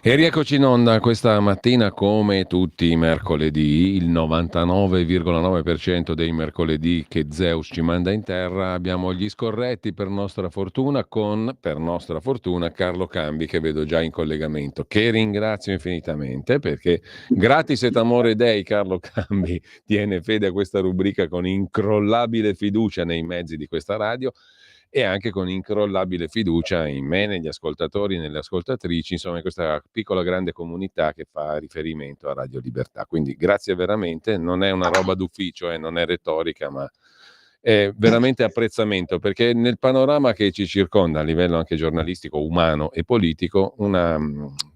E rieccoci in onda questa mattina come tutti i mercoledì, il 99,9% dei mercoledì che Zeus ci manda in terra, abbiamo gli scorretti per nostra fortuna per nostra fortuna, Carlo Cambi che vedo già in collegamento, che ringrazio infinitamente perché gratis et amore Dei Carlo Cambi tiene fede a questa rubrica con incrollabile fiducia nei mezzi di questa radio e anche con incrollabile fiducia in me, negli ascoltatori, nelle ascoltatrici, insomma in questa piccola grande comunità che fa riferimento a Radio Libertà. Quindi grazie veramente, non è una roba d'ufficio, non è retorica, ma è veramente apprezzamento, perché nel panorama che ci circonda a livello anche giornalistico, umano e politico, una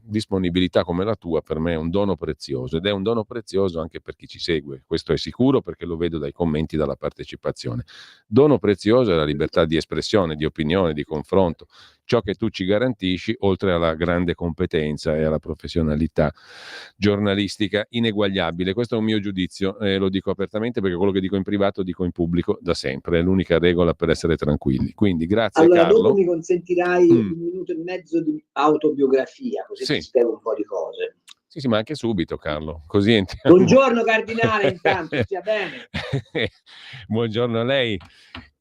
disponibilità come la tua per me è un dono prezioso ed è un dono prezioso anche per chi ci segue, questo è sicuro perché lo vedo dai commenti, dalla partecipazione. Dono prezioso è la libertà di espressione, di opinione, di confronto, ciò che tu ci garantisci, oltre alla grande competenza e alla professionalità giornalistica ineguagliabile. Questo è un mio giudizio, lo dico apertamente perché quello che dico in privato dico in pubblico da sempre, è l'unica regola per essere tranquilli. Quindi grazie allora, Carlo. Dopo mi consentirai 1 minuto e mezzo di autobiografia, così ti spiego un po' di cose. Sì, ma anche subito, Carlo. Così entriamo. Buongiorno Cardinale, intanto, stia bene. Buongiorno a lei,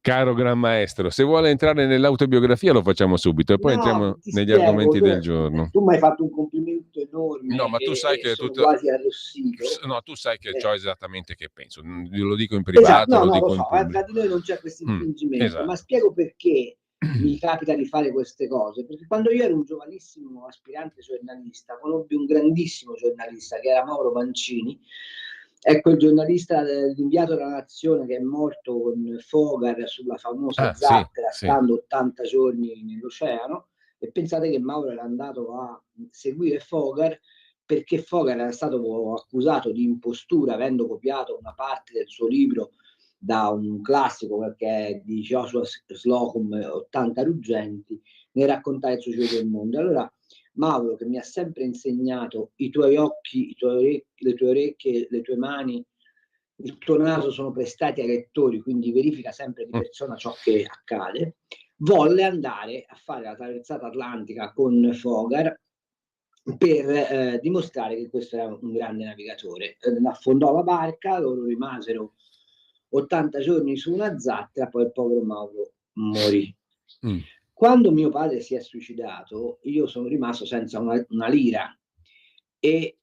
caro Gran Maestro. Se vuole entrare nell'autobiografia lo facciamo subito e poi entriamo negli argomenti del giorno. Tu mi hai fatto un complimento enorme. No, ma tu sai che sono quasi arrossito. No, tu sai che ciò esattamente che penso. Lo dico in privato, esatto, lo dico lo in so, pubblico. tra di noi non c'è questo infingimento, esatto. Ma spiego perché mi capita di fare queste cose, perché quando io ero un giovanissimo aspirante giornalista, conobbi un grandissimo giornalista che era Mauro Mancini, ecco il giornalista dell'Inviato della Nazione che è morto con Fogar sulla famosa zattera, stando 80 giorni nell'oceano, e pensate che Mauro era andato a seguire Fogar perché Fogar era stato accusato di impostura avendo copiato una parte del suo libro da un classico che è di Joshua Slocum, 80 ruggenti, nel raccontare il suo giro del mondo. Allora Mauro, che mi ha sempre insegnato i tuoi occhi, le tue orecchie, le tue mani, il tuo naso sono prestati ai lettori, quindi verifica sempre di persona ciò che accade, volle andare a fare la traversata atlantica con Fogar per dimostrare che questo era un grande navigatore. Affondò la barca, loro rimasero 80 giorni su una zattera, poi il povero Mauro morì. Quando mio padre si è suicidato, io sono rimasto senza una lira e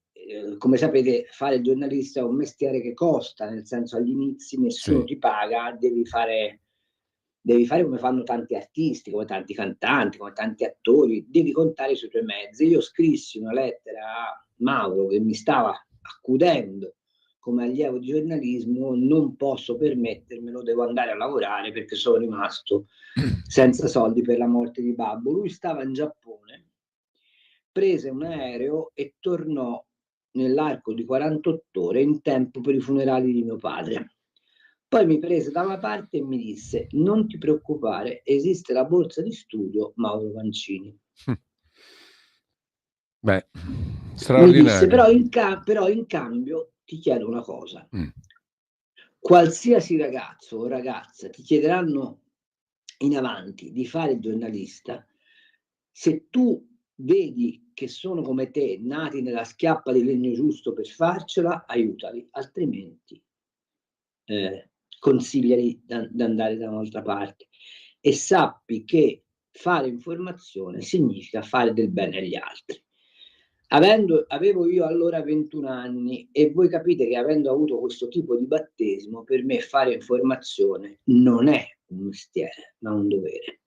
come sapete fare il giornalista è un mestiere che costa, nel senso agli inizi nessuno ti paga, devi fare come fanno tanti artisti, come tanti cantanti, come tanti attori, devi contare sui tuoi mezzi. Io scrissi una lettera a Mauro che mi stava accudendo come allievo di giornalismo, non posso permettermelo, devo andare a lavorare perché sono rimasto senza soldi per la morte di babbo. Lui stava in Giappone, prese un aereo e tornò nell'arco di 48 ore in tempo per i funerali di mio padre. Poi mi prese da una parte e mi disse: non ti preoccupare, esiste la borsa di studio Mauro Mancini. Beh, straordinario. Mi disse, però in cambio ti chiedo una cosa. Qualsiasi ragazzo o ragazza ti chiederanno in avanti di fare il giornalista, se tu vedi che sono come te, nati nella schiappa di legno giusto per farcela, aiutali, altrimenti consigliali di andare da un'altra parte. E sappi che fare informazione significa fare del bene agli altri. Avevo io allora 21 anni e voi capite che avendo avuto questo tipo di battesimo, per me fare informazione non è un mestiere, ma un dovere.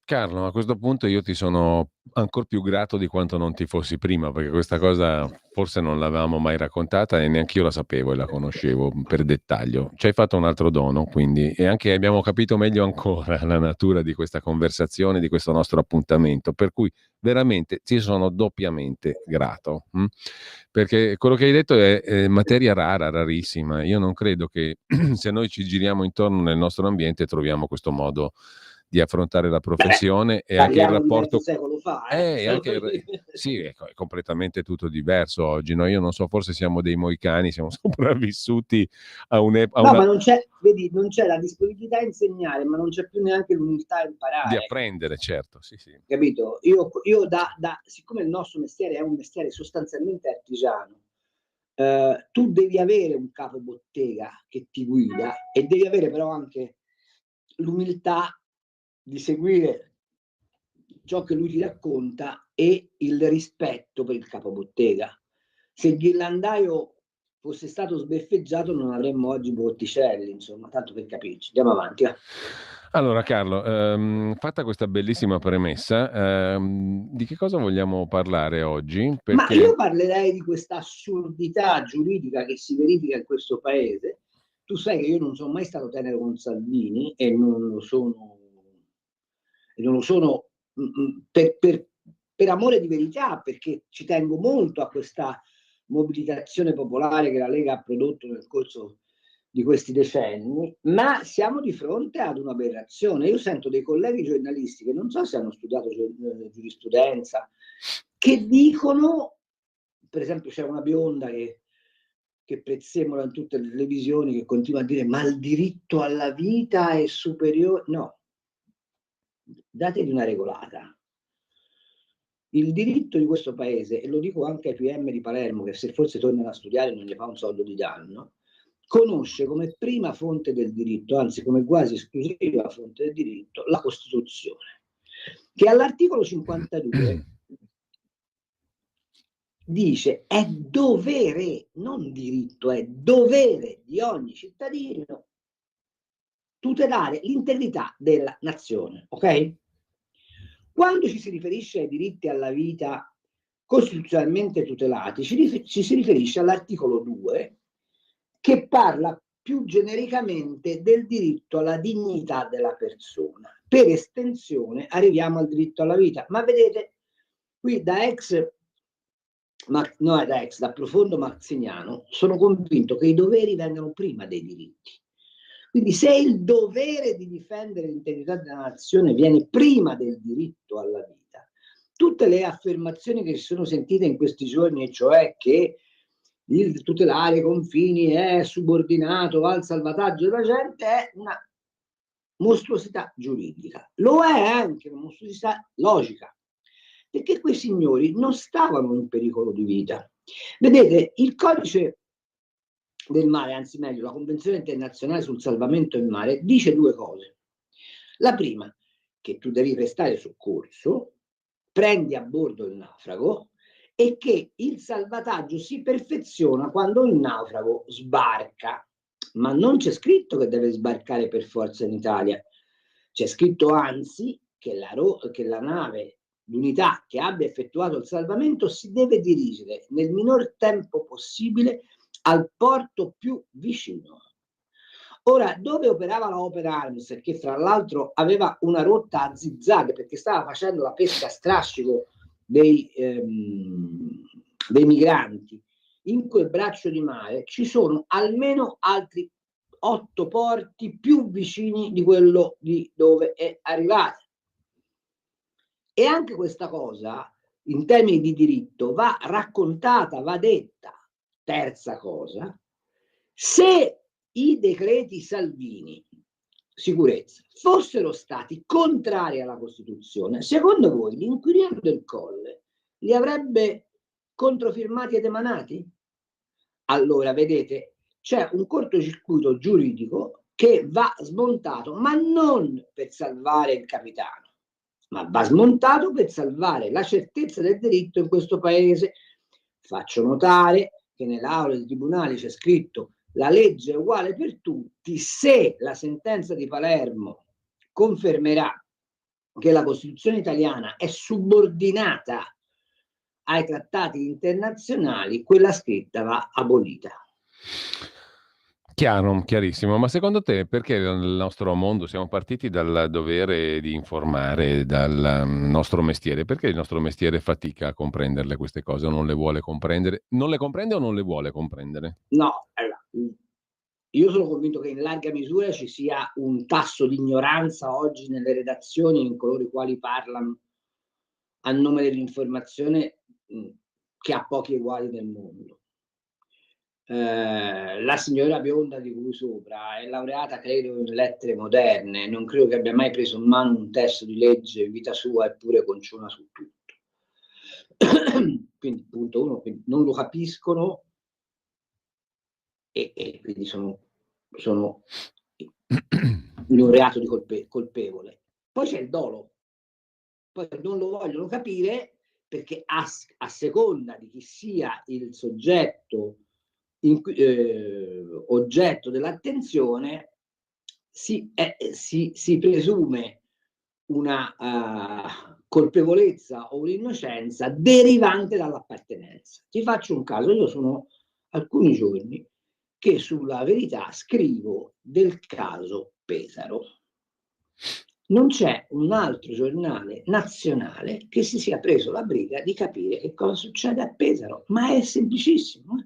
Carlo, a questo punto io ti sono ancora più grato di quanto non ti fossi prima, perché questa cosa forse non l'avevamo mai raccontata e neanche io la sapevo e la conoscevo per dettaglio. Ci hai fatto un altro dono, quindi, e anche abbiamo capito meglio ancora la natura di questa conversazione, di questo nostro appuntamento, per cui veramente ti sono doppiamente grato, perché quello che hai detto è materia rara, rarissima. Io non credo che se noi ci giriamo intorno nel nostro ambiente troviamo questo modo di affrontare la professione e anche il parliamo di rapporto. mezzo secolo fa, Sì, è completamente tutto diverso oggi, no? Io non so, forse siamo dei moicani, siamo sopravvissuti a No, una ma non c'è, vedi, non c'è la disponibilità a insegnare, ma non c'è più neanche l'umiltà a di imparare, apprendere, certo, sì, sì. capito? Io siccome il nostro mestiere è un mestiere sostanzialmente artigiano, tu devi avere un capo bottega che ti guida e devi avere però anche l'umiltà di seguire ciò che lui ti racconta e il rispetto per il capobottega. Se il ghirlandaio fosse stato sbeffeggiato non avremmo oggi Botticelli, insomma, tanto per capirci. Andiamo avanti. Allora Carlo, fatta questa bellissima premessa, di che cosa vogliamo parlare oggi? Ma Perché io parlerei di questa assurdità giuridica che si verifica in questo paese. Tu sai che io non sono mai stato tenero con Salvini e non lo sono per amore di verità, perché ci tengo molto a questa mobilitazione popolare che la Lega ha prodotto nel corso di questi decenni, ma siamo di fronte ad un'aberrazione. Io sento dei colleghi giornalisti che non so se hanno studiato giurisprudenza, che dicono, per esempio c'è una bionda che prezzemola in tutte le televisioni, che continua a dire ma il diritto alla vita è superiore. No, dategli una regolata. Il diritto di questo paese, e lo dico anche ai PM di Palermo, che se forse tornano a studiare non gli fa un soldo di danno, conosce come prima fonte del diritto, anzi come quasi esclusiva fonte del diritto, la Costituzione, che all'articolo 52 dice è dovere, non diritto, è dovere di ogni cittadino tutelare l'integrità della nazione, ok? Quando ci si riferisce ai diritti alla vita costituzionalmente tutelati, ci si riferisce all'articolo 2 che parla più genericamente del diritto alla dignità della persona. Per estensione arriviamo al diritto alla vita, ma vedete, qui da profondo marxiano, sono convinto che i doveri vengano prima dei diritti. Quindi se il dovere di difendere l'integrità della nazione viene prima del diritto alla vita, tutte le affermazioni che si sono sentite in questi giorni, cioè che il tutelare i confini è subordinato al salvataggio della gente, è una mostruosità giuridica. Lo è anche una mostruosità logica, perché quei signori non stavano in pericolo di vita. Vedete, il codice del mare, anzi meglio, la Convenzione internazionale sul salvamento in mare dice due cose. La prima, che tu devi prestare soccorso, prendi a bordo il naufrago e che il salvataggio si perfeziona quando il naufrago sbarca. Ma non c'è scritto che deve sbarcare per forza in Italia. C'è scritto anzi che la nave, l'unità che abbia effettuato il salvamento si deve dirigere nel minor tempo possibile al porto più vicino. Ora, dove operava la Open Arms, che fra l'altro aveva una rotta a zigzag perché stava facendo la pesca a strascico dei migranti, in quel braccio di mare ci sono almeno altri 8 porti più vicini di quello di dove è arrivata. E anche questa cosa, in termini di diritto, va raccontata, va detta. Terza cosa, se i decreti Salvini, sicurezza, fossero stati contrari alla Costituzione, secondo voi l'inquilino del Colle li avrebbe controfirmati ed emanati? Allora, vedete, c'è un cortocircuito giuridico che va smontato, ma non per salvare il capitano, ma va smontato per salvare la certezza del diritto in questo paese. Faccio notare che nell'aula dei tribunali c'è scritto la legge è uguale per tutti se la sentenza di Palermo confermerà che la Costituzione italiana è subordinata ai trattati internazionali, quella scritta va abolita. Chiaro, chiarissimo. Ma secondo te perché nel nostro mondo siamo partiti dal dovere di informare, dal nostro mestiere? Perché il nostro mestiere fatica a comprenderle queste cose o non le vuole comprendere? Non le comprende o non le vuole comprendere? No, allora, io sono convinto che in larga misura ci sia un tasso di ignoranza oggi nelle redazioni, in coloro i quali parlano a nome dell'informazione, che ha pochi uguali nel mondo. La signora bionda di cui sopra è laureata, credo, in lettere moderne, non credo che abbia mai preso in mano un testo di legge in vita sua, eppure conciona su tutto. Quindi, punto uno, quindi non lo capiscono e quindi sono in un reato di colpevole. Poi c'è il dolo, poi non lo vogliono capire perché a seconda di chi sia il soggetto oggetto dell'attenzione si presume una colpevolezza o un'innocenza derivante dall'appartenenza. Ti faccio un caso: io sono alcuni giorni che sulla Verità scrivo del caso Pesaro. Non c'è un altro giornale nazionale che si sia preso la briga di capire che cosa succede a Pesaro, ma è semplicissimo.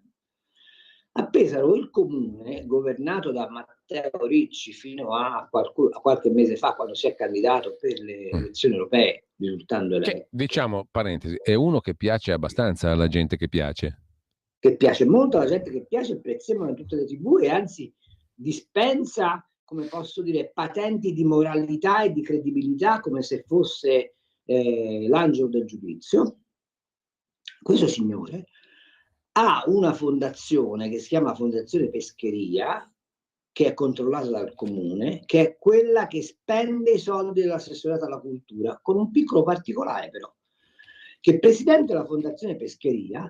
A Pesaro il comune, governato da Matteo Ricci fino a qualche mese fa, quando si è candidato per le elezioni europee, risultando eletto. Diciamo, parentesi, è uno che piace abbastanza alla gente che piace. Che piace molto alla gente che piace, prezzemolo in tutte le TV e anzi dispensa, come posso dire, patenti di moralità e di credibilità come se fosse l'angelo del giudizio. Questo signore ha una fondazione che si chiama Fondazione Pescheria, che è controllata dal comune, che è quella che spende i soldi dell'assessorato alla cultura, con un piccolo particolare però, che il presidente della Fondazione Pescheria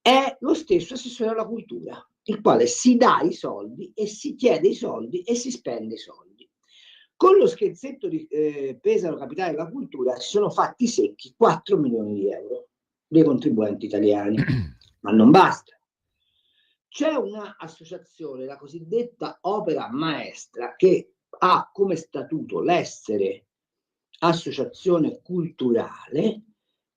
è lo stesso assessore alla cultura, il quale si dà i soldi e si chiede i soldi e si spende i soldi. Con lo scherzetto di Pesaro Capitale della Cultura si sono fatti secchi 4 milioni di euro dei contribuenti italiani, ma non basta. C'è un'associazione, la cosiddetta Opera Maestra, che ha come statuto l'essere associazione culturale,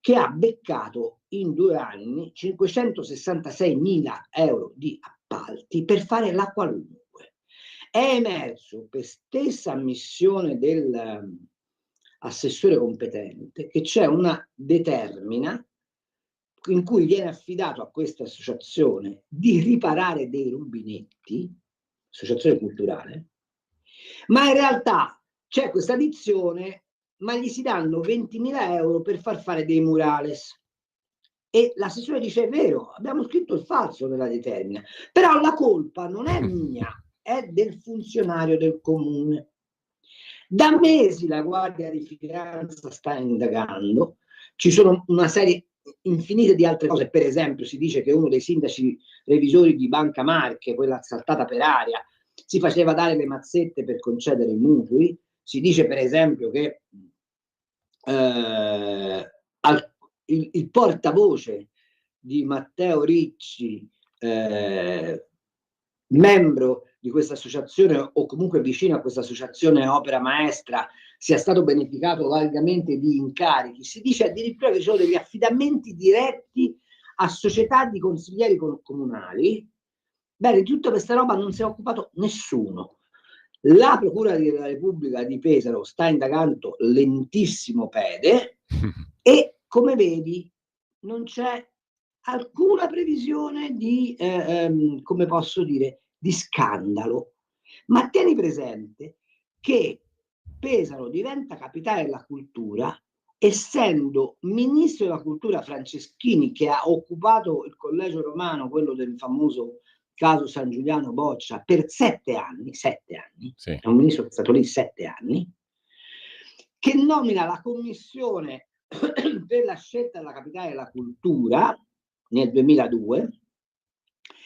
che ha beccato in 2 anni 566.000 euro di appalti per fare la qualunque. È emerso per stessa ammissione dell'assessore competente che c'è una determina in cui viene affidato a questa associazione di riparare dei rubinetti, associazione culturale, ma in realtà c'è questa dizione, ma gli si danno 20.000 euro per far fare dei murales. E l'assessore dice: è vero, abbiamo scritto il falso nella determina, però la colpa non è mia, è del funzionario del comune. Da mesi la Guardia di Finanza sta indagando, ci sono una serie infinite di altre cose. Per esempio si dice che uno dei sindaci revisori di Banca Marche, quella saltata per aria, si faceva dare le mazzette per concedere i mutui. Si dice per esempio che il portavoce di Matteo Ricci, membro di questa associazione o comunque vicino a questa associazione Opera Maestra, sia stato beneficiato largamente di incarichi. Si dice addirittura che ci sono degli affidamenti diretti a società di consiglieri comunali. Bene, di tutta questa roba non si è occupato nessuno. La Procura della Repubblica di Pesaro sta indagando lentissimo pede e, come vedi, non c'è alcuna previsione di, come posso dire, di scandalo. Ma tieni presente che Pesaro diventa capitale della cultura essendo ministro della cultura Franceschini, che ha occupato il Collegio Romano, quello del famoso caso San Giuliano Boccia, per 7 anni, sì. È un ministro che è stato lì 7 anni, che nomina la commissione per la scelta della capitale della cultura nel 2002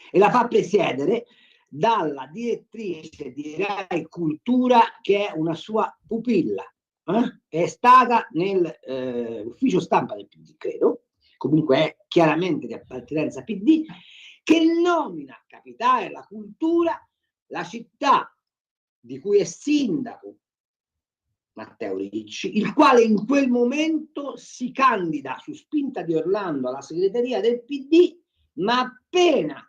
e la fa presiedere dalla direttrice di Rai Cultura, che è una sua pupilla, è stata nell'ufficio stampa del PD, credo, comunque è chiaramente di appartenenza PD, che nomina capitale della cultura la città di cui è sindaco Matteo Ricci, il quale in quel momento si candida su spinta di Orlando alla segreteria del PD, ma appena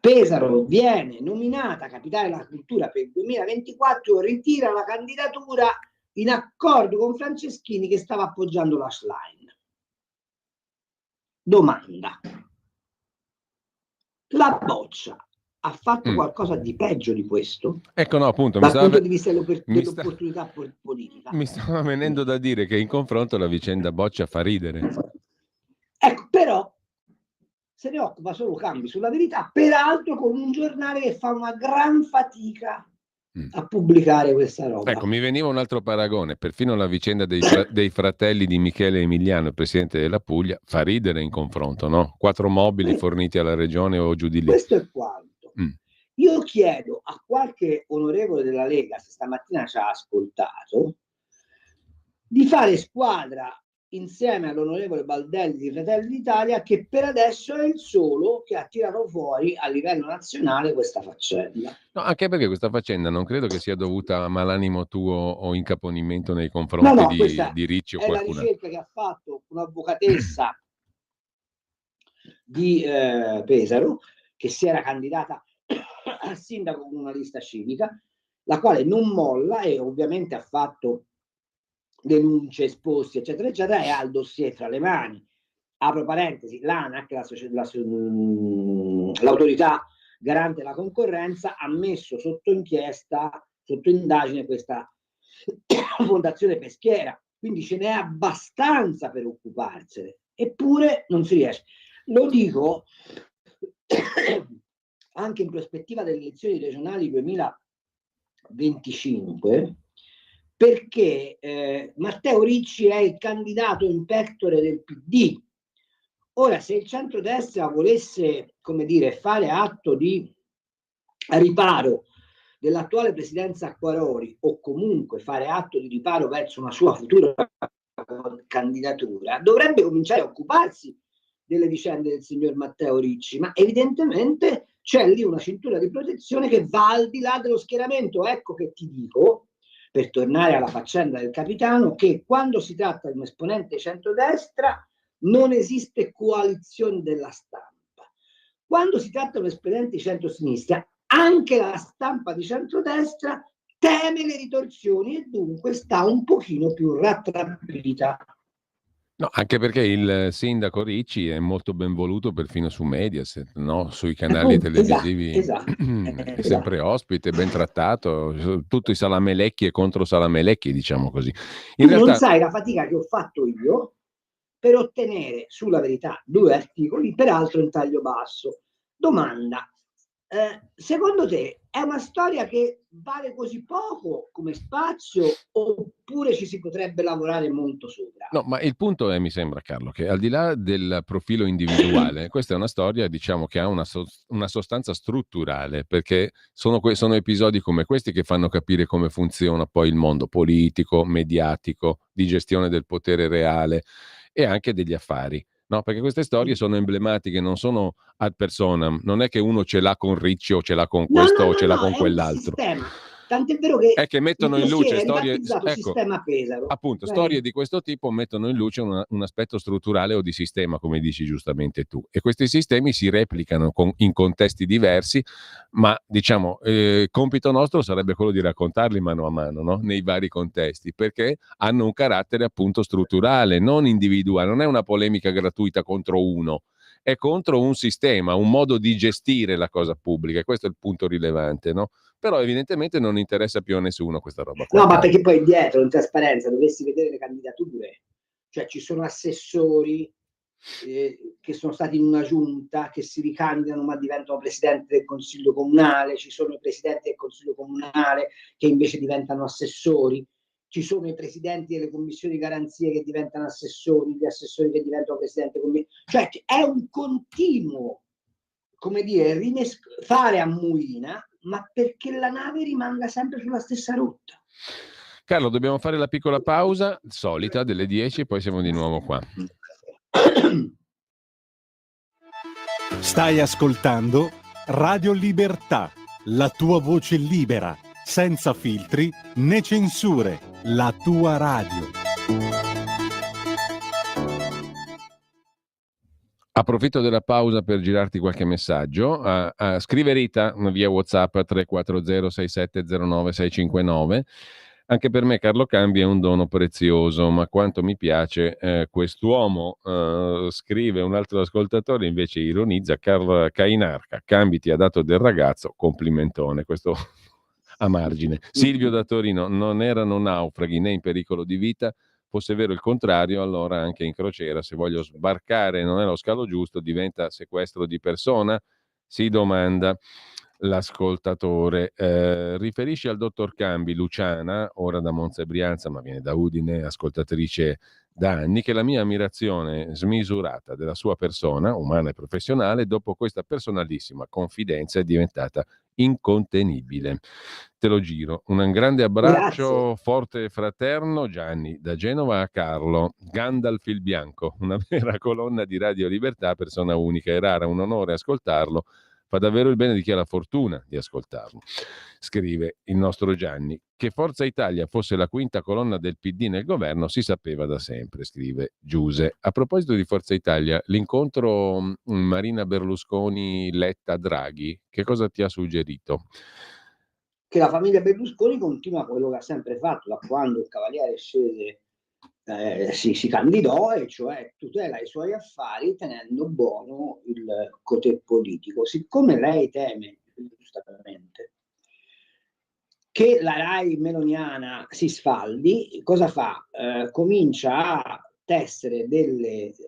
Pesaro viene nominata capitale della cultura per il 2024, ritira la candidatura in accordo con Franceschini che stava appoggiando la Schlein. Domanda: la Boccia ha fatto qualcosa di peggio di questo? Ecco, no, appunto, dal punto di vista dell'opportunità politica. Mi stava venendo da dire che in confronto la vicenda Boccia fa ridere. Ecco, però se ne occupa solo Cambi sulla Verità, peraltro con un giornale che fa una gran fatica a pubblicare questa roba. Ecco, mi veniva un altro paragone, perfino la vicenda dei fratelli di Michele Emiliano, il presidente della Puglia, fa ridere in confronto, no? 4 mobili forniti alla regione o giù di lì. Questo è quanto. Io chiedo a qualche onorevole della Lega, se stamattina ci ha ascoltato, di fare squadra insieme all'onorevole Baldelli di Fratelli d'Italia, che per adesso è il solo che ha tirato fuori a livello nazionale questa faccenda. No, anche perché questa faccenda non credo che sia dovuta a malanimo tuo o incaponimento nei confronti di Ricci o qualcuno. È la ricerca che ha fatto un'avvocatessa di Pesaro, che si era candidata a sindaco con una lista civica, la quale non molla e ovviamente ha fatto denunce, esposti, eccetera, eccetera, e ha il dossier tra le mani. Apro parentesi, l'ANAC, l'autorità garante della concorrenza, ha messo sotto inchiesta, sotto indagine questa fondazione peschiera, quindi ce n'è abbastanza per occuparsene, eppure non si riesce. Lo dico anche in prospettiva delle elezioni regionali 2025, perché Matteo Ricci è il candidato in pectore del PD. Ora, se il centrodestra volesse, come dire, fare atto di riparo dell'attuale presidenza Acquaroli, o comunque fare atto di riparo verso una sua futura candidatura, dovrebbe cominciare a occuparsi delle vicende del signor Matteo Ricci, ma evidentemente c'è lì una cintura di protezione che va al di là dello schieramento. Ecco che ti dico, per tornare alla faccenda del capitano, che quando si tratta di un esponente centrodestra non esiste coalizione della stampa. Quando si tratta di un esponente centrosinistra, anche la stampa di centrodestra teme le ritorsioni e dunque sta un pochino più rattrappita. No, anche perché il sindaco Ricci è molto ben voluto perfino su Mediaset, no? Sui canali televisivi è sempre ospite, ben trattato, tutti i salamelecchi e contro salamelecchi, diciamo così. In realtà, non sai la fatica che ho fatto io per ottenere sulla Verità 2 articoli, peraltro in taglio basso. Domanda: secondo te è una storia che vale così poco come spazio, oppure ci si potrebbe lavorare molto sopra? No, ma il punto è, mi sembra, Carlo, che al di là del profilo individuale, questa è una storia, diciamo, che ha una sostanza strutturale, perché sono episodi come questi che fanno capire come funziona poi il mondo politico, mediatico, di gestione del potere reale e anche degli affari. No, perché queste storie sono emblematiche, non sono ad personam, non è che uno ce l'ha con Ricci o ce l'ha con questo o ce l'ha con quell'altro. Tant'è vero che è che mettono in luce storie, sistema Pesaro. Appunto, storie di questo tipo mettono in luce un aspetto strutturale o di sistema, come dici giustamente tu, e questi sistemi si replicano in contesti diversi, ma diciamo compito nostro sarebbe quello di raccontarli mano a mano, no? Nei vari contesti, perché hanno un carattere appunto strutturale, non individuale, non è una polemica gratuita contro uno, è contro un sistema, un modo di gestire la cosa pubblica, e questo è il punto rilevante, no? Però evidentemente non interessa più a nessuno questa roba qua. No, ma perché poi dietro, in trasparenza, dovessi vedere le candidature, cioè ci sono assessori che sono stati in una giunta, che si ricandidano ma diventano presidenti del consiglio comunale, ci sono i presidenti del consiglio comunale che invece diventano assessori, ci sono i presidenti delle commissioni di garanzie che diventano assessori, gli assessori che diventano presidenti, cioè è un continuo, come dire, fare a muina, ma perché la nave rimanga sempre sulla stessa rotta. Carlo, dobbiamo fare la piccola pausa solita delle 10 e poi siamo di nuovo qua. Stai ascoltando Radio Libertà, la tua voce libera, senza filtri né censure, la tua radio. Approfitto della pausa per girarti qualche messaggio. Scrive Rita via WhatsApp 340 6709 659. Anche per me Carlo Cambi è un dono prezioso, ma quanto mi piace quest'uomo, scrive un altro ascoltatore, invece ironizza, Carlo Cainarca, Cambi ti ha dato del ragazzo, complimentone, questo a margine. Silvio da Torino, non erano naufraghi né in pericolo di vita, fosse vero il contrario, allora anche in crociera, se voglio sbarcare e non è lo scalo giusto, diventa sequestro di persona? Si domanda l'ascoltatore. Riferisce al dottor Cambi, Luciana, ora da Monza e Brianza, ma viene da Udine, ascoltatrice da anni, che la mia ammirazione smisurata della sua persona, umana e professionale, dopo questa personalissima confidenza è diventata incontenibile. Te lo giro. Un grande abbraccio Grazie. forte e fraterno, Gianni, da Genova a Carlo. Gandalf il Bianco, una vera colonna di Radio Libertà, persona unica e rara, un onore ascoltarlo. Fa davvero il bene di chi ha la fortuna di ascoltarlo. Scrive il nostro Gianni. Che Forza Italia fosse la quinta colonna del PD nel governo si sapeva da sempre, scrive Giuse. A proposito di Forza Italia, l'incontro Marina Berlusconi-Letta-Draghi, che cosa ti ha suggerito? Che la famiglia Berlusconi continua quello che ha sempre fatto da quando il Cavaliere scese, si candidò, e cioè tutela i suoi affari tenendo buono il cotè politico. Siccome lei teme, giustamente, che la Rai meloniana si sfaldi, cosa fa? Comincia a tessere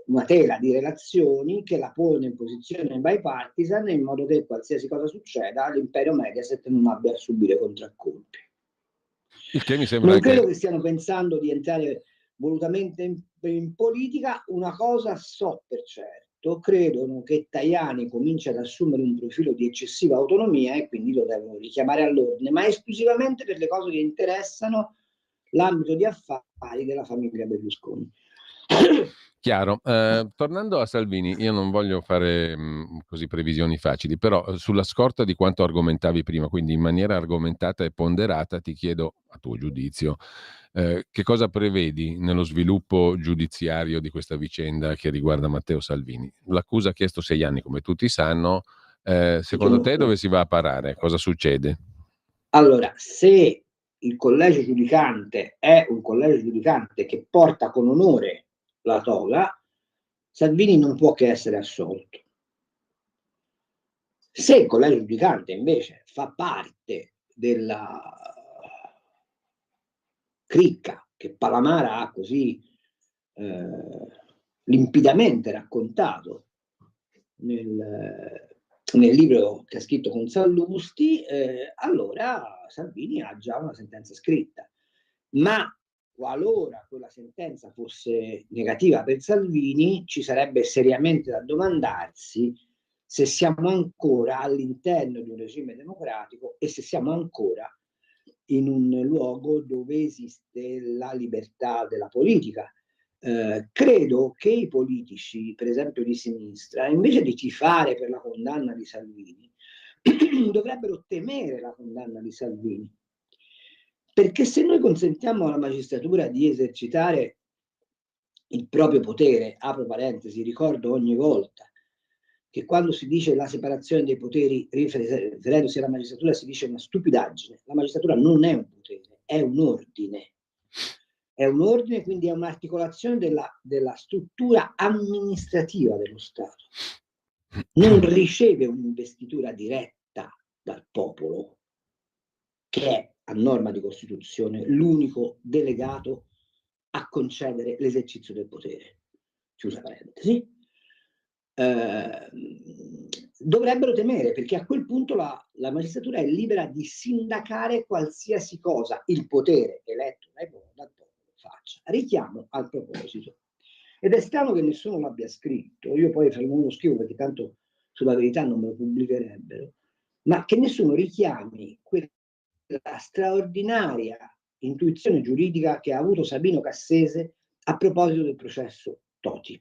una tela di relazioni che la pone in posizione bipartisan, in modo che qualsiasi cosa succeda l'impero Mediaset non abbia a subire contraccolpi. Il che mi sembra Non credo anche... che stiano pensando di entrare volutamente in politica. Una cosa so per certo: credono che Tajani cominci ad assumere un profilo di eccessiva autonomia e quindi lo devono richiamare all'ordine, ma esclusivamente per le cose che interessano l'ambito di affari della famiglia Berlusconi. Chiaro. Tornando a Salvini, io non voglio fare così previsioni facili, però sulla scorta di quanto argomentavi prima, quindi in maniera argomentata e ponderata, ti chiedo, a tuo giudizio, che cosa prevedi nello sviluppo giudiziario di questa vicenda che riguarda Matteo Salvini? L'accusa ha chiesto 6 anni, come tutti sanno. Secondo te dove si va a parare? Cosa succede? Allora, se il collegio giudicante è un collegio giudicante che porta con onore la toga, Salvini non può che essere assolto. Se il collegio giudicante invece fa parte della cricca che Palamara ha così limpidamente raccontato nel libro che ha scritto con Sallusti, allora Salvini ha già una sentenza scritta. Ma qualora quella sentenza fosse negativa per Salvini, ci sarebbe seriamente da domandarsi se siamo ancora all'interno di un regime democratico e se siamo ancora in un luogo dove esiste la libertà della politica. Credo che i politici, per esempio di sinistra, invece di tifare per la condanna di Salvini, dovrebbero temere la condanna di Salvini. Perché se noi consentiamo alla magistratura di esercitare il proprio potere, apro parentesi, ricordo ogni volta che quando si dice la separazione dei poteri riferendosi alla magistratura si dice una stupidaggine. La magistratura non è un potere, è un ordine. È un ordine, quindi è un'articolazione della struttura amministrativa dello Stato. Non riceve un'investitura diretta dal popolo, che è, a norma di Costituzione, l'unico delegato a concedere l'esercizio del potere. Chiusa parentesi. Dovrebbero temere, perché a quel punto la magistratura è libera di sindacare qualsiasi cosa il potere eletto dal popolo faccia. Richiamo al proposito, ed è strano che nessuno l'abbia scritto, io poi non lo scrivo perché tanto sulla Verità non me lo pubblicherebbero, ma che nessuno richiami quella straordinaria intuizione giuridica che ha avuto Sabino Cassese a proposito del processo Toti.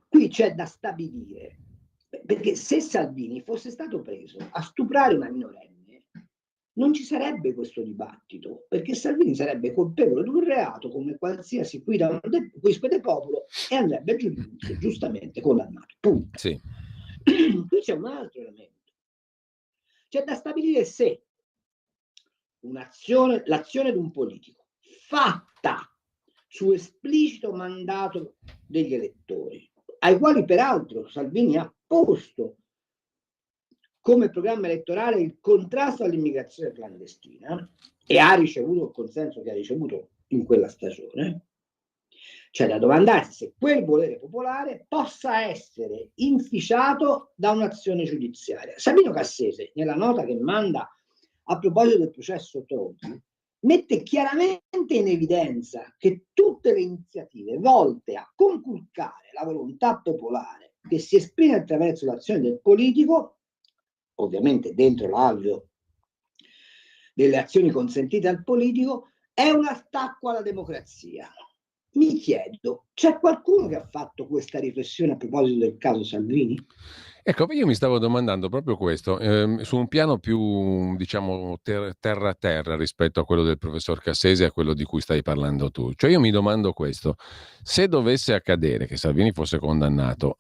Qui c'è da stabilire, perché se Salvini fosse stato preso a stuprare una minorenne, non ci sarebbe questo dibattito, perché Salvini sarebbe colpevole di un reato come qualsiasi quispe de popolo e andrebbe a giudizio giustamente condannato. Punto. Sì. Qui c'è un altro elemento. C'è da stabilire se l'azione di un politico fatta su esplicito mandato degli elettori, ai quali peraltro Salvini ha posto come programma elettorale il contrasto all'immigrazione clandestina e ha ricevuto il consenso che ha ricevuto in quella stagione, c'è da domandarsi se quel volere popolare possa essere inficiato da un'azione giudiziaria. Sabino Cassese, nella nota che manda a proposito del processo Tronti, mette chiaramente in evidenza che tutte le iniziative volte a conculcare la volontà popolare che si esprime attraverso l'azione del politico, ovviamente dentro l'alveo delle azioni consentite al politico, è un attacco alla democrazia. Mi chiedo, c'è qualcuno che ha fatto questa riflessione a proposito del caso Salvini? Ecco, io mi stavo domandando proprio questo, su un piano più, diciamo, terra a terra rispetto a quello del professor Cassese e a quello di cui stai parlando tu. Cioè io mi domando questo: se dovesse accadere che Salvini fosse condannato,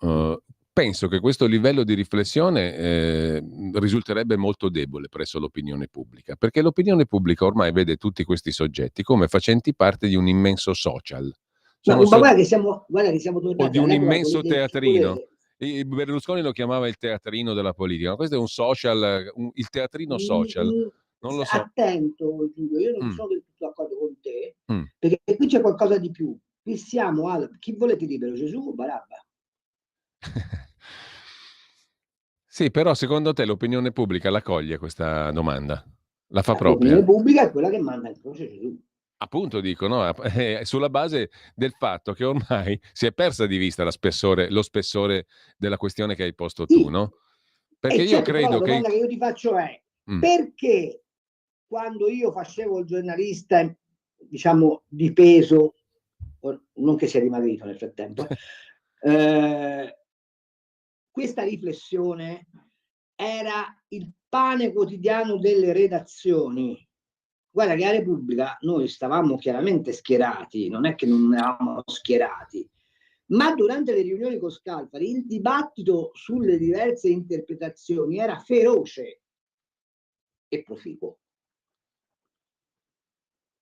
penso che questo livello di riflessione risulterebbe molto debole presso l'opinione pubblica, perché l'opinione pubblica ormai vede tutti questi soggetti come facenti parte di un immenso social. Ma Sono guarda che siamo o tornati di un all'epoca immenso del chi teatrino. volete. Berlusconi lo chiamava il teatrino della politica, ma questo è un social, il teatrino social. Non lo so. Attento Giulio, io non Mm, sono del tutto d'accordo con te, mm. perché qui c'è qualcosa di più. Qui siamo al chi volete libero, Gesù o Barabba? Sì, però secondo te l'opinione pubblica la coglie questa domanda? La fa L'opinione propria? pubblica è quella che manda in croce Gesù. Appunto dico, no? Sulla base del fatto che ormai si è persa di vista lo spessore della questione che hai posto tu, Sì, no? Perché e io certo, però la credo che... domanda che io ti faccio è Mm. perché quando io facevo il giornalista, diciamo, di peso, non che sia dimagrito nel frattempo, questa riflessione era il pane quotidiano delle redazioni. Guarda che a Repubblica noi stavamo chiaramente schierati, non è che non eravamo schierati, ma durante le riunioni con Scalfari il dibattito sulle diverse interpretazioni era feroce e proficuo.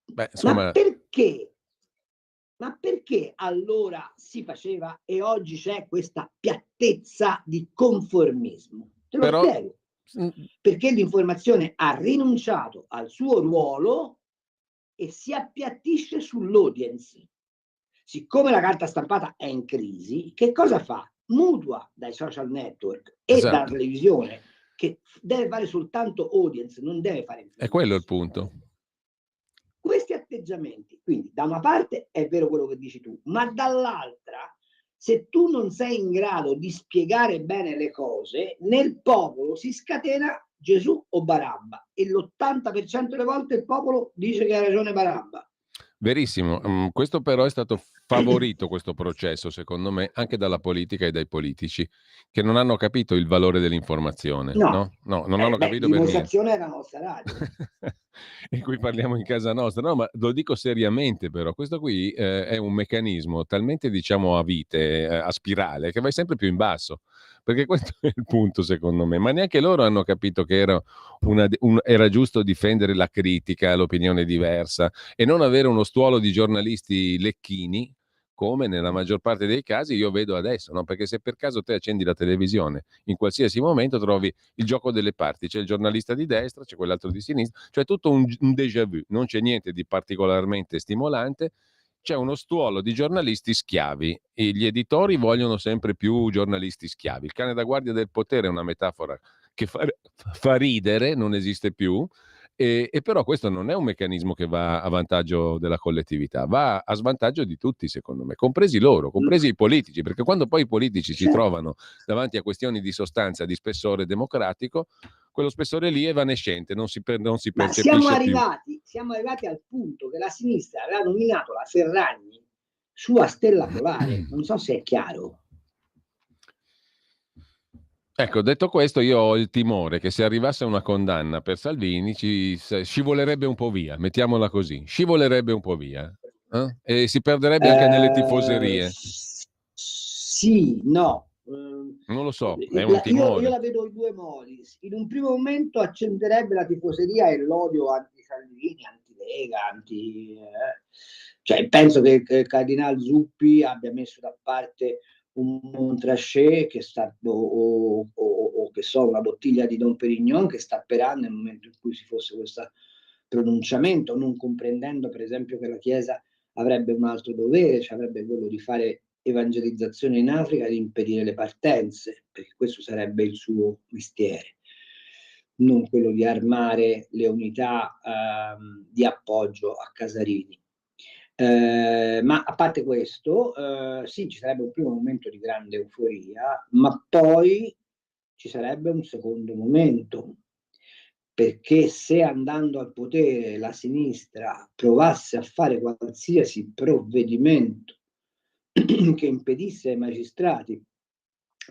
Beh, Ma insomma, perché? Ma perché allora si faceva e oggi c'è questa piattezza di conformismo? Te lo però... spiego. Perché l'informazione ha rinunciato al suo ruolo e si appiattisce sull'audience. Siccome la carta stampata è in crisi, che cosa fa? Mutua dai social network e Esatto. dalla televisione, che deve fare soltanto audience, non deve fare È quello il punto. Questi atteggiamenti, quindi da una parte è vero quello che dici tu, ma dall'altra, se tu non sei in grado di spiegare bene le cose, nel popolo si scatena Gesù o Barabba e l'80% delle volte il popolo dice che ha ragione Barabba. Verissimo, questo però è stato favorito, questo processo, secondo me, anche dalla politica e dai politici, che non hanno capito il valore dell'informazione, No, non hanno capito per niente. Dimostrazione è la nostra radio. In cui parliamo in casa nostra. No, ma lo dico seriamente però, questo qui è un meccanismo talmente, diciamo, a vite, a spirale, che vai sempre più in basso, perché questo è il punto secondo me, ma neanche loro hanno capito che era giusto difendere la critica, l'opinione diversa e non avere uno stuolo di giornalisti lecchini, come nella maggior parte dei casi io vedo adesso, no? Perché se per caso te accendi la televisione in qualsiasi momento trovi il gioco delle parti, c'è il giornalista di destra, c'è quell'altro di sinistra, cioè tutto un déjà vu, non c'è niente di particolarmente stimolante, c'è uno stuolo di giornalisti schiavi e gli editori vogliono sempre più giornalisti schiavi. Il cane da guardia del potere è una metafora che fa ridere, non esiste più, e però questo non è un meccanismo che va a vantaggio della collettività, va a svantaggio di tutti, secondo me, compresi loro, compresi i politici, perché quando poi i politici si trovano davanti a questioni di sostanza, di spessore democratico, quello spessore lì è evanescente, non si percepisce più. Siamo arrivati al punto che la sinistra aveva nominato la Ferragni sua stella polare, non so se è chiaro. Ecco, detto questo, io ho il timore che se arrivasse una condanna per Salvini scivolerebbe un po' via, mettiamola così, scivolerebbe un po' via, e si perderebbe anche nelle tifoserie. Sì, no. Non lo so, è un Io timore. la vedo in due modi. In un primo momento accenderebbe la tifoseria e l'odio anti-Salvini, anti-Lega, cioè penso che il Cardinal Zuppi abbia messo da parte un Montrachet che sta, o che so, una bottiglia di Dom Perignon che sta sperando nel momento in cui ci fosse questo pronunciamento, non comprendendo per esempio che la Chiesa avrebbe un altro dovere, cioè avrebbe quello di fare evangelizzazione in Africa e di impedire le partenze, perché questo sarebbe il suo mestiere, non quello di armare le unità di appoggio a Casarini. Ma a parte questo, sì, ci sarebbe un primo momento di grande euforia, ma poi ci sarebbe un secondo momento, perché se andando al potere la sinistra provasse a fare qualsiasi provvedimento che impedisse ai magistrati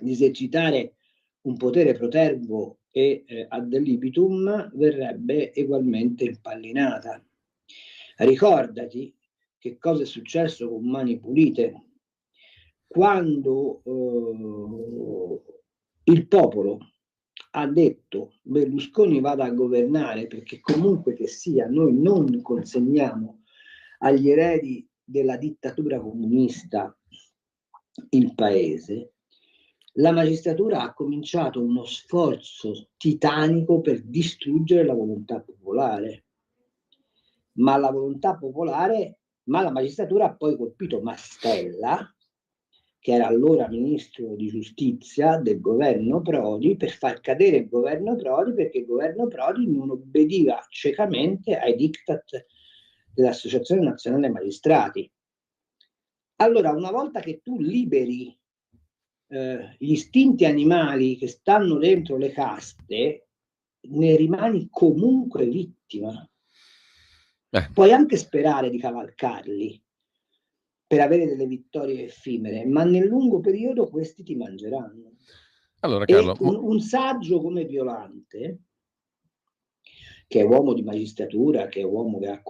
di esercitare un potere protervo e ad libitum, verrebbe ugualmente impallinata. Ricordati che cosa è successo con Mani Pulite quando il popolo ha detto Berlusconi vada a governare, perché comunque che sia noi non consegniamo agli eredi della dittatura comunista il paese. La magistratura ha cominciato uno sforzo titanico per distruggere la volontà popolare, ma la magistratura ha poi colpito Mastella, che era allora ministro di giustizia del governo Prodi, per far cadere il governo Prodi, perché il governo Prodi non obbediva ciecamente ai diktat dell'Associazione Nazionale Magistrati. Allora, una volta che tu liberi gli istinti animali che stanno dentro le caste, ne rimani comunque vittima. Puoi anche sperare di cavalcarli per avere delle vittorie effimere, ma nel lungo periodo questi ti mangeranno. Allora, Carlo, e un saggio come Violante, che è uomo di magistratura, che è uomo che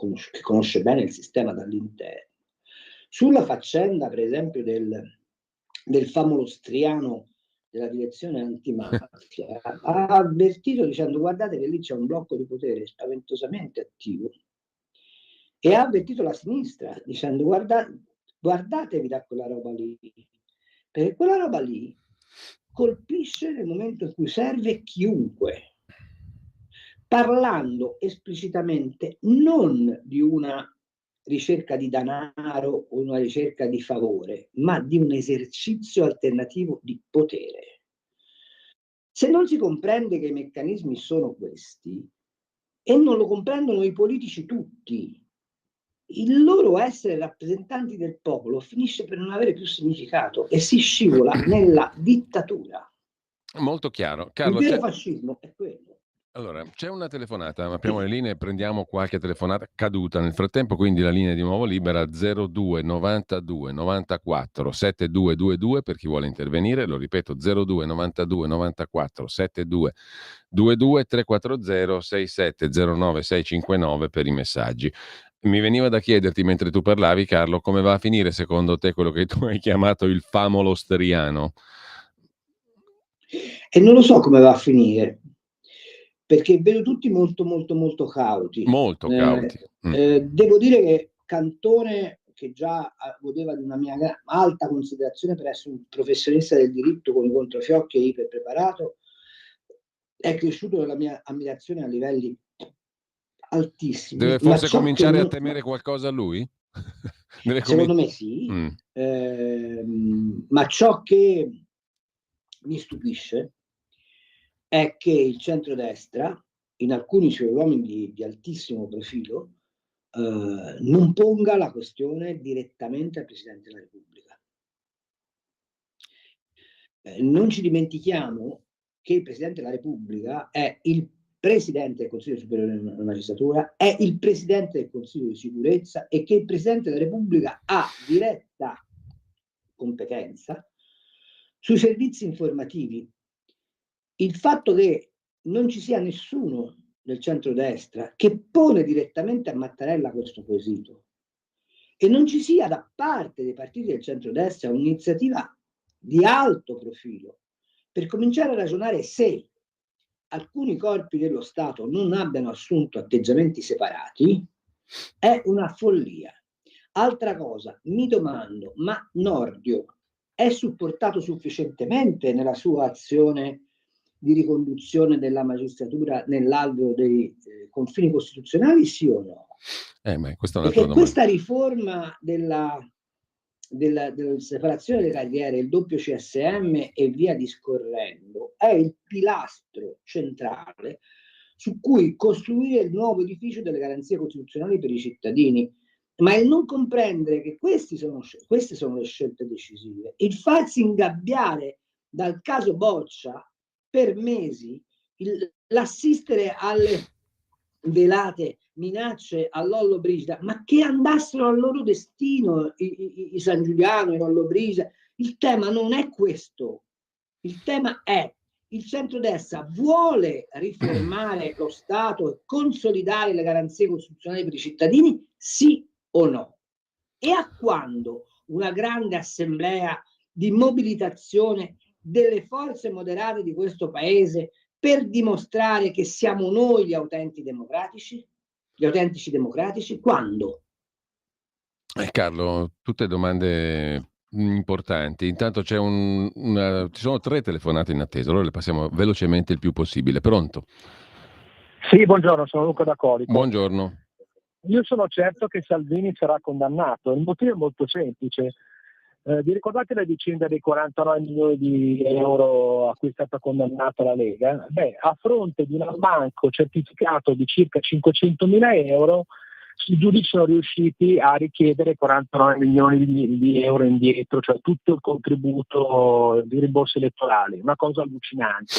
conosce bene il sistema dall'interno, sulla faccenda per esempio del famolostriano della direzione antimafia, ha avvertito dicendo guardate che lì c'è un blocco di potere spaventosamente attivo, e ha avvertito la sinistra dicendo guardatevi da quella roba lì, perché quella roba lì colpisce nel momento in cui serve chiunque, parlando esplicitamente non di una ricerca di denaro o una ricerca di favore, ma di un esercizio alternativo di potere. Se non si comprende che i meccanismi sono questi, e non lo comprendono i politici tutti, il loro essere rappresentanti del popolo finisce per non avere più significato e si scivola nella dittatura. Molto chiaro. Carlo, il vero fascismo è quello. Allora, c'è una telefonata, apriamo le linee, prendiamo qualche telefonata caduta nel frattempo, quindi la linea è di nuovo libera 02 92 94 7222 per chi vuole intervenire, lo ripeto 02 92 94 7222 340 6709 659 per i messaggi. Mi veniva da chiederti mentre tu parlavi, Carlo, come va a finire secondo te quello che tu hai chiamato il famolostriano? E non lo so come va a finire, perché vedo tutti molto molto molto cauti. Molto cauti. Devo dire che Cantone, che già godeva di una mia alta considerazione per essere un professionista del diritto con i controfiocchi e iper preparato, è cresciuto nella mia ammirazione a livelli altissimi. Deve forse cominciare a temere qualcosa lui? Secondo me sì, ma ciò che mi stupisce è che il centrodestra, in alcuni suoi uomini di altissimo profilo, non ponga la questione direttamente al Presidente della Repubblica. Non ci dimentichiamo che il Presidente della Repubblica è il Presidente del Consiglio Superiore della Magistratura, è il Presidente del Consiglio di Sicurezza, e che il Presidente della Repubblica ha diretta competenza sui servizi informativi il fatto che non ci sia nessuno del centrodestra che pone direttamente a Mattarella questo quesito e non ci sia da parte dei partiti del centrodestra un'iniziativa di alto profilo per cominciare a ragionare se alcuni corpi dello Stato non abbiano assunto atteggiamenti separati, è una follia. Altra cosa, mi domando, ma Nordio è supportato sufficientemente nella sua azione di riconduzione della magistratura nell'alveo dei confini costituzionali, sì o no? Questa è un'altra Perché domanda. questa riforma della separazione delle carriere, il doppio CSM e via discorrendo, è il pilastro centrale su cui costruire il nuovo edificio delle garanzie costituzionali per i cittadini. Ma il non comprendere che queste sono le scelte decisive, il farsi ingabbiare dal caso Boccia per mesi, l'assistere alle velate minacce a Lollobrigida, ma che andassero al loro destino i San Giuliano, i Lollobrigida. Il tema non è questo, il tema è il centrodestra vuole riformare lo Stato e consolidare le garanzie costituzionali per i cittadini, sì o no? E a quando una grande assemblea di mobilitazione delle forze moderate di questo paese per dimostrare che siamo noi gli autentici democratici? Quando? Carlo, tutte domande importanti. Intanto ci sono 3 telefonate in attesa, allora le passiamo velocemente il più possibile. Pronto? Sì, buongiorno, sono Luca da Colico. Buongiorno. Io sono certo che Salvini sarà condannato. Il motivo è molto semplice. Vi ricordate la vicenda dei 49 milioni di euro a cui è stata condannata la Lega? A fronte di un ammanco certificato di circa 500.000 euro, i giudici sono riusciti a richiedere 49 milioni di euro indietro, cioè tutto il contributo di rimborsi elettorali, una cosa allucinante.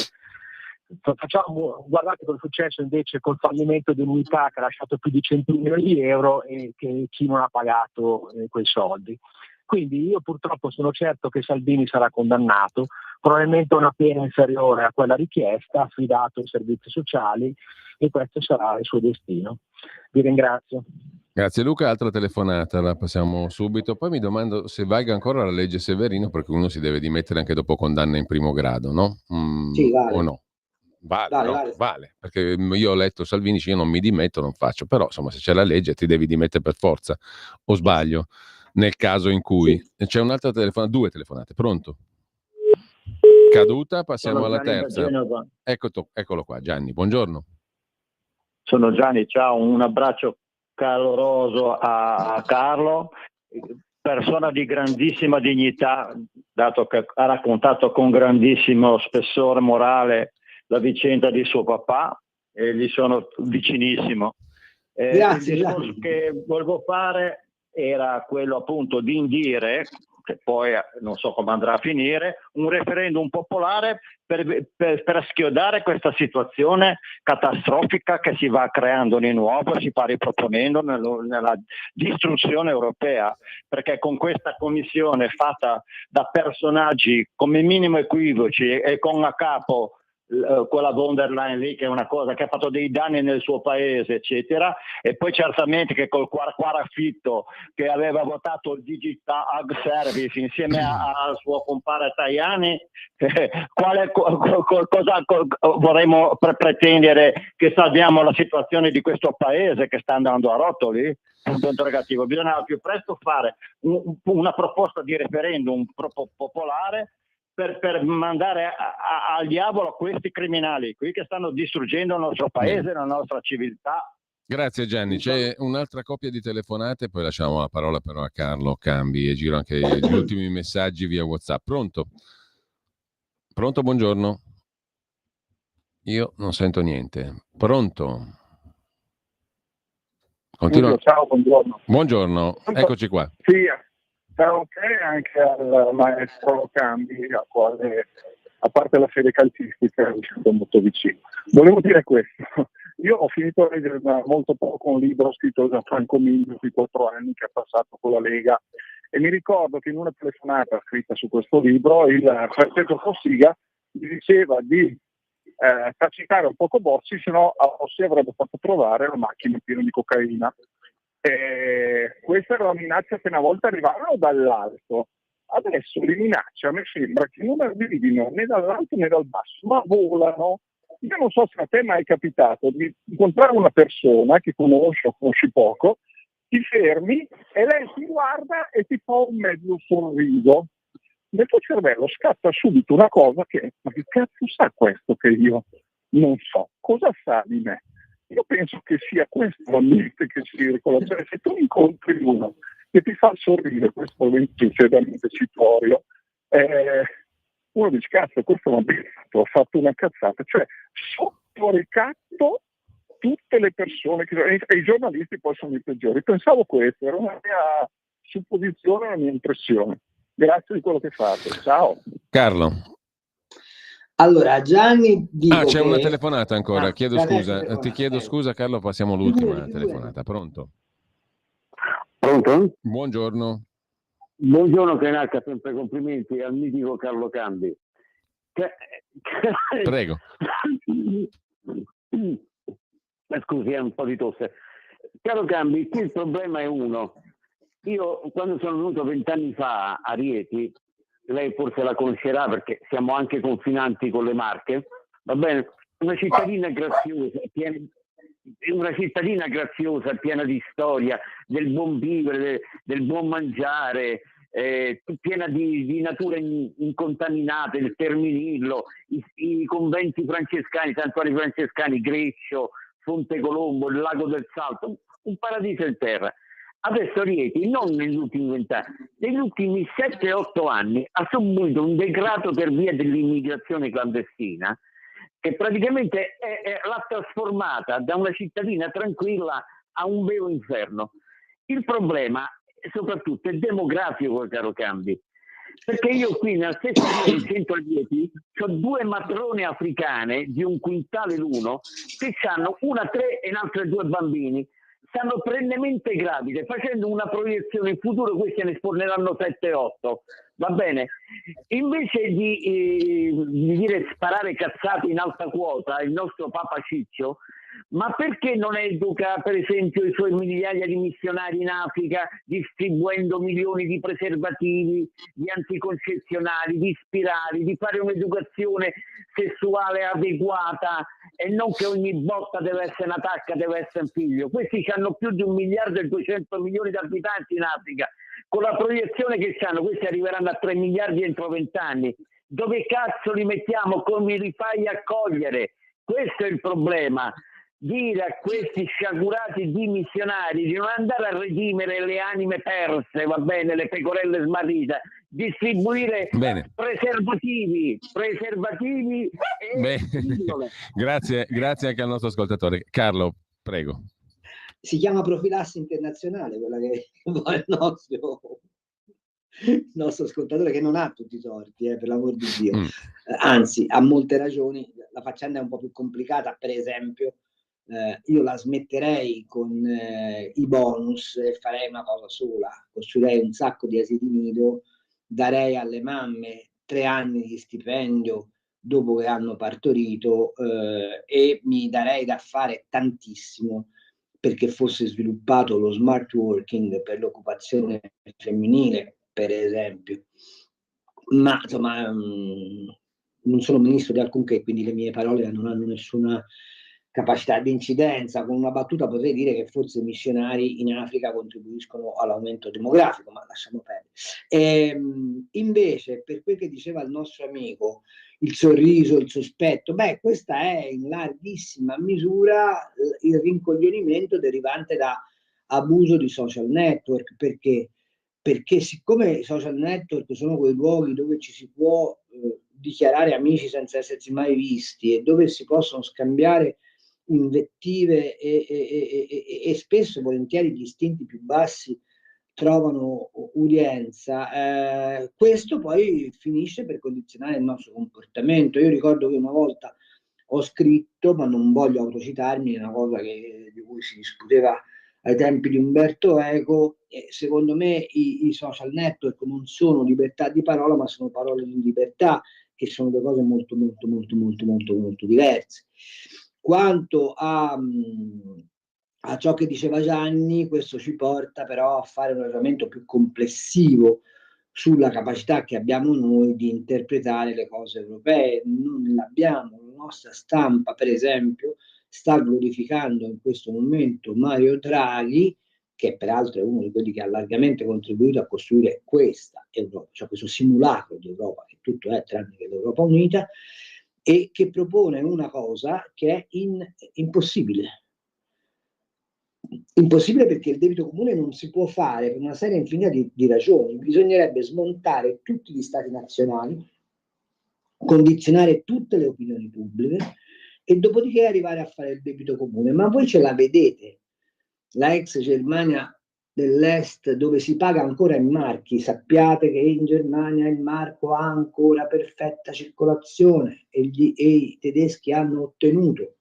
Guardate cosa è successo invece col fallimento di un'unità che ha lasciato più di 100 milioni di euro e che chi non ha pagato quei soldi. Quindi io purtroppo sono certo che Salvini sarà condannato, probabilmente una pena inferiore a quella richiesta, affidato ai servizi sociali, e questo sarà il suo destino. Vi ringrazio. Grazie Luca, altra telefonata, la passiamo subito. Poi mi domando se valga ancora la legge Severino, perché uno si deve dimettere anche dopo condanna in primo grado, no? Sì, vale. O no? Vale, no? Vale. Vale, perché io ho letto Salvini dice io non mi dimetto, non faccio, però insomma se c'è la legge ti devi dimettere per forza, o sbaglio? Nel caso in cui c'è un'altra telefonata, 2 telefonate, pronto? Caduta, passiamo alla terza. Eccolo qua, Gianni, buongiorno. Sono Gianni, ciao, un abbraccio caloroso a Carlo, persona di grandissima dignità, dato che ha raccontato con grandissimo spessore morale la vicenda di suo papà e gli sono vicinissimo. Grazie. Il discorso che volevo fare era quello appunto di indire, che poi non so come andrà a finire, un referendum popolare per schiodare questa situazione catastrofica che si va creando di nuovo e si va riproponendo nella distruzione europea, perché con questa commissione fatta da personaggi come minimo equivoci e con a capo quella von der Leyen lì, che è una cosa che ha fatto dei danni nel suo paese eccetera, e poi certamente che col Quarafitto che aveva votato il Digital Ag Service insieme al suo compare Tajani, cosa vorremmo pretendere che salviamo la situazione di questo paese che sta andando a rotoli? Punto interrogativo. Bisogna al più presto fare una proposta di referendum popolare per mandare al diavolo questi criminali qui che stanno distruggendo il nostro paese, la nostra civiltà. Grazie Gianni, c'è un'altra coppia di telefonate, poi lasciamo la parola però a Carlo Cambi e giro anche gli ultimi messaggi via WhatsApp. Pronto, buongiorno. Io non sento niente. Pronto? Continua. Ciao, buongiorno. Buongiorno, eccoci qua. Sì, ciao anche al maestro Cambi, al quale, a parte la fede calcistica, mi sento molto vicino. Volevo dire questo: io ho finito a leggere da molto poco un libro scritto da Franco Miglio di 4 anni che ha passato con la Lega, e mi ricordo che in una telefonata scritta su questo libro il Francesco Cossiga gli diceva di tacitare un poco Bossi, se no a Bossi avrebbe fatto trovare la macchina piena di cocaina. Questa era la minaccia che una volta arrivavano dall'alto. Adesso le minacce a me sembra che non arrivino né dall'alto né dal basso, ma volano. Io non so se a te è mai capitato di incontrare una persona che conosci o conosci poco, ti fermi e lei ti guarda e ti fa un mezzo sorriso. Nel tuo cervello scatta subito una cosa che, ma che cazzo sa questo che io non so? Cosa sa di me? Io penso che sia questo l'ambiente che circola, cioè se tu incontri uno che ti fa sorridere, questo è sinceramente citorio, uno dice cazzo, questo non ha fatto una cazzata, cioè sotto ricatto tutte le persone e i giornalisti poi sono i peggiori. Pensavo questo, era una mia supposizione, una mia impressione. Grazie di quello che fate, ciao. Carlo. Allora, Gianni, dico c'è che... una telefonata ancora, chiedo scusa, ti chiedo prego. scusa Carlo, passiamo all'ultima telefonata, pronto? Pronto? Buongiorno. Buongiorno Canacca, sempre complimenti al mitico Carlo Cambi. Prego. Scusi, è un po' di tosse. Caro Cambi, qui il problema è uno. Io quando sono venuto 20 anni fa a Rieti, lei forse la conoscerà perché siamo anche confinanti con le Marche, va bene? Una cittadina graziosa, piena di storia, del buon vivere, del buon mangiare, piena di natura incontaminata, il Terminillo, i conventi francescani, i santuari francescani, Greccio, Fonte Colombo, il Lago del Salto, un paradiso in terra. Adesso Rieti, non negli ultimi 20 anni, negli ultimi 7-8 anni ha subito un degrado per via dell'immigrazione clandestina che praticamente l'ha trasformata da una cittadina tranquilla a un vero inferno. Il problema soprattutto è demografico, caro Cambi, perché io qui nella stessa via in centro a Rieti ho 2 matrone africane di un quintale l'uno che hanno una 3 e un'altra 2 bambini. Stanno perennemente gravide, facendo una proiezione in futuro, questi ne sporneranno 7-8, va bene? Invece di dire sparare cazzate in alta quota, il nostro Papa Ciccio, ma perché non educa per esempio i suoi migliaia di missionari in Africa distribuendo milioni di preservativi, di anticoncezionali, di spirali, di fare un'educazione sessuale adeguata e non che ogni botta deve essere una tacca, deve essere un figlio. Questi hanno più di 1 miliardo e 200 milioni di abitanti in Africa. Con la proiezione che hanno, questi arriveranno a 3 miliardi entro 20 anni. Dove cazzo li mettiamo? Come li fai a cogliere? Questo è il problema. Dire a questi sciagurati dimissionari di non andare a redimere le anime perse, va bene, le pecorelle smarrite, distribuire preservativi e grazie anche al nostro ascoltatore. Carlo, prego. Si chiama profilassi internazionale, quella che vuole il nostro ascoltatore, che non ha tutti i torti, per l'amor di Dio. Anzi, ha molte ragioni. La faccenda è un po' più complicata, per esempio. Io la smetterei con i bonus e farei una cosa sola: costruirei un sacco di asili nido, darei alle mamme 3 anni di stipendio dopo che hanno partorito e mi darei da fare tantissimo perché fosse sviluppato lo smart working per l'occupazione femminile, per esempio. Ma insomma non sono ministro di alcunché, quindi le mie parole non hanno nessuna capacità di incidenza. Con una battuta potrei dire che forse i missionari in Africa contribuiscono all'aumento demografico, ma lasciamo perdere. Invece, per quel che diceva il nostro amico, il sorriso, il sospetto, questa è in larghissima misura il rincoglionimento derivante da abuso di social network. Perché siccome i social network sono quei luoghi dove ci si può dichiarare amici senza essersi mai visti e dove si possono scambiare invettive e spesso e volentieri gli istinti più bassi trovano udienza, questo poi finisce per condizionare il nostro comportamento. Io ricordo che una volta ho scritto, ma non voglio autocitarmi, una cosa di cui si discuteva ai tempi di Umberto Eco, secondo me i social network non sono libertà di parola, ma sono parole in libertà, che sono due cose molto diverse. Quanto a ciò che diceva Gianni, questo ci porta però a fare un ragionamento più complessivo sulla capacità che abbiamo noi di interpretare le cose europee. Non l'abbiamo. La nostra stampa, per esempio, sta glorificando in questo momento Mario Draghi, che peraltro è uno di quelli che ha largamente contribuito a costruire questa Europa, cioè questo simulacro di Europa, che tutto è tranne che l'Europa unita, e che propone una cosa che è impossibile. Impossibile perché il debito comune non si può fare per una serie infinita di ragioni. Bisognerebbe smontare tutti gli stati nazionali, condizionare tutte le opinioni pubbliche e dopodiché arrivare a fare il debito comune. Ma voi ce la vedete, la ex Germania dell'Est, dove si paga ancora in marchi? Sappiate che in Germania il marco ha ancora perfetta circolazione e i tedeschi hanno ottenuto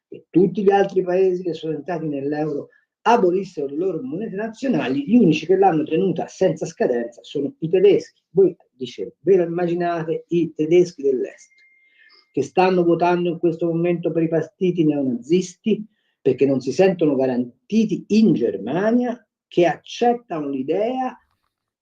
che tutti gli altri paesi che sono entrati nell'euro abolissero le loro monete nazionali. Gli unici che l'hanno tenuta senza scadenza sono i tedeschi. Voi, dicevo, ve lo immaginate i tedeschi dell'Est che stanno votando in questo momento per i partiti neonazisti perché non si sentono garantiti in Germania, che accettano l'idea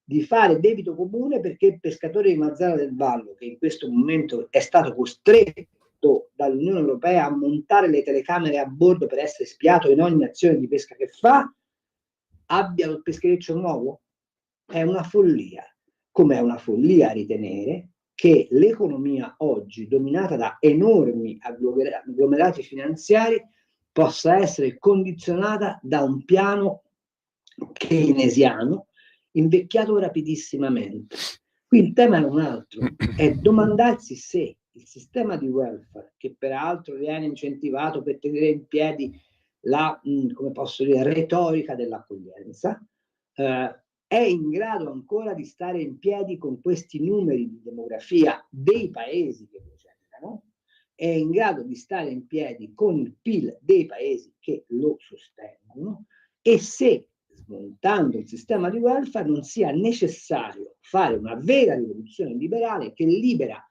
di fare debito comune perché il pescatore di Mazzara del Vallo, che in questo momento è stato costretto dall'Unione Europea a montare le telecamere a bordo per essere spiato in ogni azione di pesca che fa, abbia il peschereccio nuovo? È una follia, come è una follia ritenere che l'economia oggi, dominata da enormi agglomerati finanziari, possa essere condizionata da un piano keynesiano invecchiato rapidissimamente. Qui il tema è un altro, è domandarsi se il sistema di welfare, che peraltro viene incentivato per tenere in piedi la, come posso dire, retorica dell'accoglienza, è in grado ancora di stare in piedi con questi numeri di demografia dei paesi che lo generano, è in grado di stare in piedi con il PIL dei paesi che lo sostengono, e se smontando il sistema di welfare non sia necessario fare una vera rivoluzione liberale che libera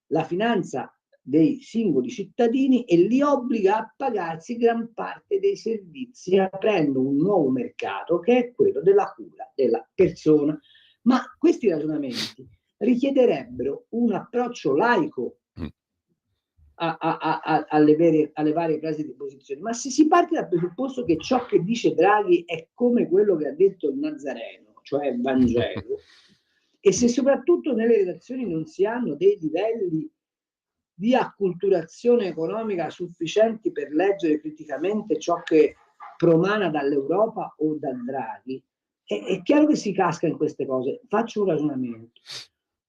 la finanza dei singoli cittadini e li obbliga a pagarsi gran parte dei servizi, aprendo un nuovo mercato che è quello della cura della persona. Ma questi ragionamenti richiederebbero un approccio laico alle varie prese di posizione. Ma se si parte dal presupposto che ciò che dice Draghi è come quello che ha detto il Nazareno, cioè il Vangelo, e se soprattutto nelle redazioni non si hanno dei livelli di acculturazione economica sufficienti per leggere criticamente ciò che promana dall'Europa o da Draghi, è chiaro che si casca in queste cose. Faccio un ragionamento.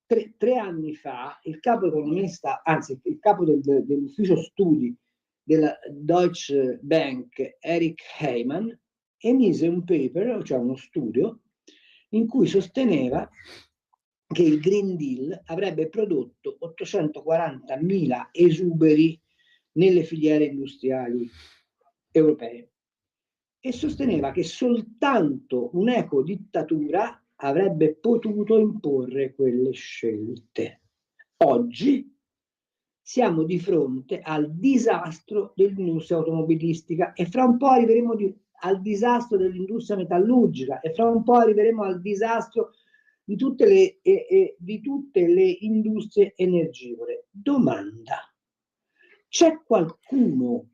Tre anni fa il capo economista, anzi il capo dell'ufficio studi della Deutsche Bank, Eric Heymann, emise un paper, cioè uno studio, in cui sosteneva che il Green Deal avrebbe prodotto 840.000 esuberi nelle filiere industriali europee e sosteneva che soltanto un'ecodittatura avrebbe potuto imporre quelle scelte. Oggi siamo di fronte al disastro dell'industria automobilistica e fra un po' arriveremo al disastro dell'industria metallurgica e fra un po' arriveremo al disastro di tutte le industrie energivore. Domanda: c'è qualcuno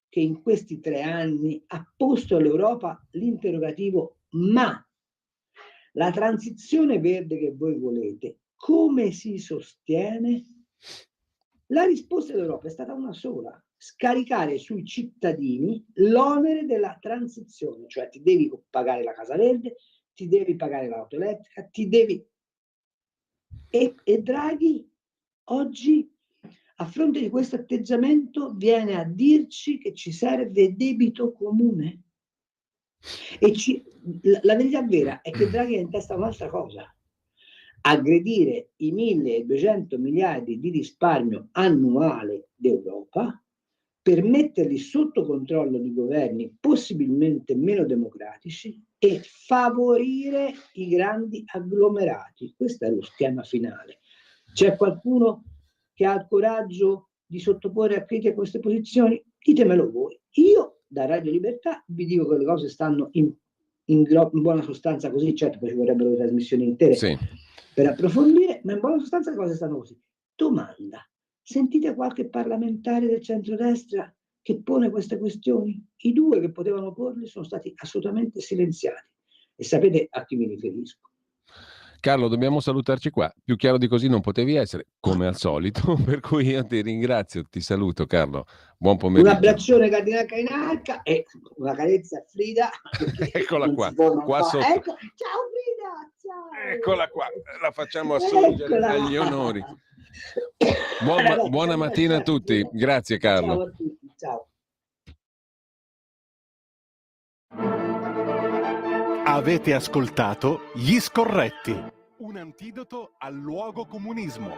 che in questi 3 anni ha posto all'Europa l'interrogativo: ma la transizione verde che voi volete, come si sostiene? La risposta dell'Europa è stata una sola: scaricare sui cittadini l'onere della transizione, cioè ti devi pagare la casa verde, ti devi pagare l'auto elettrica, ti devi... E Draghi oggi, a fronte di questo atteggiamento, viene a dirci che ci serve debito comune. E la verità vera è che Draghi ha in testa un'altra cosa: aggredire i 1.200 miliardi di risparmio annuale d'Europa per metterli sotto controllo di governi possibilmente meno democratici e favorire i grandi agglomerati. Questo è lo schema finale. C'è qualcuno che ha il coraggio di sottoporre a critica queste posizioni? Ditemelo voi. Io da Radio Libertà vi dico che le cose stanno in buona sostanza così, certo poi ci vorrebbero le trasmissioni intere per approfondire, ma in buona sostanza le cose stanno così. Domanda: sentite qualche parlamentare del centrodestra che pone queste questioni? I due che potevano porli sono stati assolutamente silenziati. E sapete a chi mi riferisco? Carlo, dobbiamo salutarci qua. Più chiaro di così non potevi essere, come al solito, per cui io ti ringrazio, ti saluto Carlo. Buon pomeriggio. Un abbraccione Cardinal Cainarca e una carezza a Frida. Eccola qua sotto. Ecco. Ciao Frida, ciao. Eccola qua, la facciamo assurgere agli onori. Buona mattina a tutti, grazie Carlo. Ciao a tutti, ciao. Avete ascoltato Gli Scorretti, un antidoto al luogo comunismo.